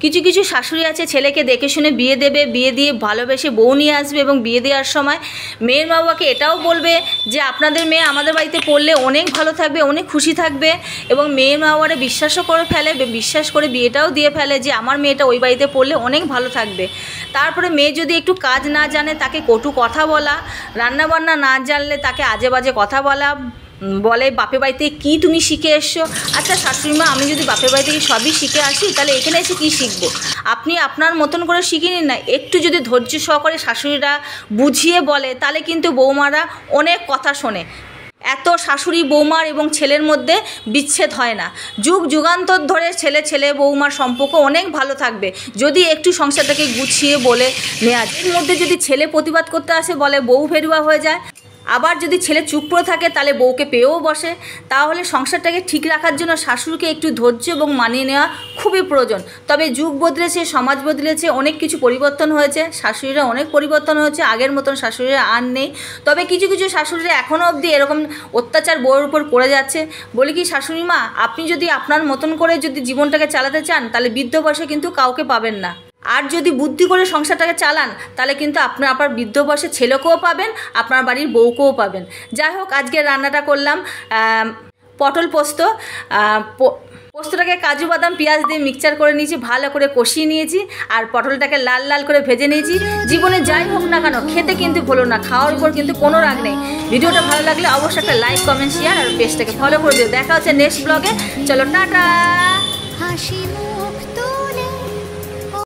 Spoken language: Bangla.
কিছু কিছু শাশুড়ি আছে ছেলেকে দেখে শুনে বিয়ে দেবে, বিয়ে দিয়ে ভালোবেসে বউ নিয়ে আসবে এবং বিয়ে দেওয়ার সময় মেয়ের মা বাবাকে এটাও বলবে যে আপনাদের মেয়ে আমাদের বাড়িতে পড়লে অনেক ভালো থাকবে, অনেক খুশি থাকবে, এবং মেয়ের মা বাবারা বিশ্বাসও করে ফেলে, বিশ্বাস করে বিয়েটাও দিয়ে ফেলে যে আমার মেয়েটা ওই বাড়িতে পড়লে অনেক ভালো থাকবে। তারপরে মেয়ে যদি একটু কাজ না জানে তাকে কটু কথা বলা, রান্নাবান্না না জানলে তাকে আজে বাজে কথা বলা, বলে বাপের বাড়িতে কি তুমি শিখে এসছো। আচ্ছা শাশুড়িমা, আমি যদি বাপের বাড়ি থেকে সবই শিখে আসি তাহলে এখানে এসে কী শিখবো? আপনি আপনার মতন করে শিখে নিন না। একটু যদি ধৈর্য সহকারে শাশুড়িরা বুঝিয়ে বলে তাহলে কিন্তু বৌমারা অনেক কথা শোনে। এত শাশুড়ি বৌমার এবং ছেলের মধ্যে বিচ্ছেদ হয় না। যুগ যুগান্তর ধরে ছেলে বৌমার সম্পর্ক অনেক ভালো থাকবে যদি একটু সংসারটাকে গুছিয়ে বলে নেওয়া যায়। এর মধ্যে যদি ছেলে প্রতিবাদ করতে আসে বলে বউ ভেরুয়া হয়ে যায়, আবার যদি ছেলে চুপ করে থাকে তাহলে বউকে পেয়েও বসে। তাহলে সংসারটাকে ঠিক রাখার জন্য শাশুড়িকে একটু ধৈর্য এবং মানিয়ে নেওয়া খুবই প্রয়োজন। তবে যুগ বদলেছে, সমাজ বদলেছে, অনেক কিছু পরিবর্তন হয়েছে, শাশুড়িরা অনেক পরিবর্তন হয়েছে, আগের মতন শাশুড়িরা আর নেই। তবে কিছু কিছু শাশুড়িরা এখনও অবধি এরকম অত্যাচার বউয়ের উপর করে যাচ্ছে। বলি কি শাশুড়ি মা, আপনি যদি আপনার মতন করে যদি জীবনটাকে চালাতে চান তাহলে বৃদ্ধ বয়সে কিন্তু কাউকে পাবেন না। আর যদি বুদ্ধি করে সংসারটাকে চালান তাহলে কিন্তু আপনার বৃদ্ধ বয়সে ছেলেকেও পাবেন, আপনার বাড়ির বউকেও পাবেন। যাই হোক, আজকে রান্নাটা করলাম পটল পোস্ত। পোস্তটাকে কাজু বাদাম পেঁয়াজ দিয়ে মিক্সচার করে নিয়েছি, ভালো করে কষিয়ে নিয়েছি, আর পটলটাকে লাল লাল করে ভেজে নিয়েছি। জীবনে যাই হোক না কেন খেতে কিন্তু ভুলো না, খাওয়ার উপর কিন্তু কোনো রাগ নেই। ভিডিওটা ভালো লাগলে অবশ্যই একটা লাইক, কমেন্ট, শেয়ার আর পেজটাকে ফলো করে দিও। দেখা হচ্ছে নেক্সট ব্লগে। চলো টাটা।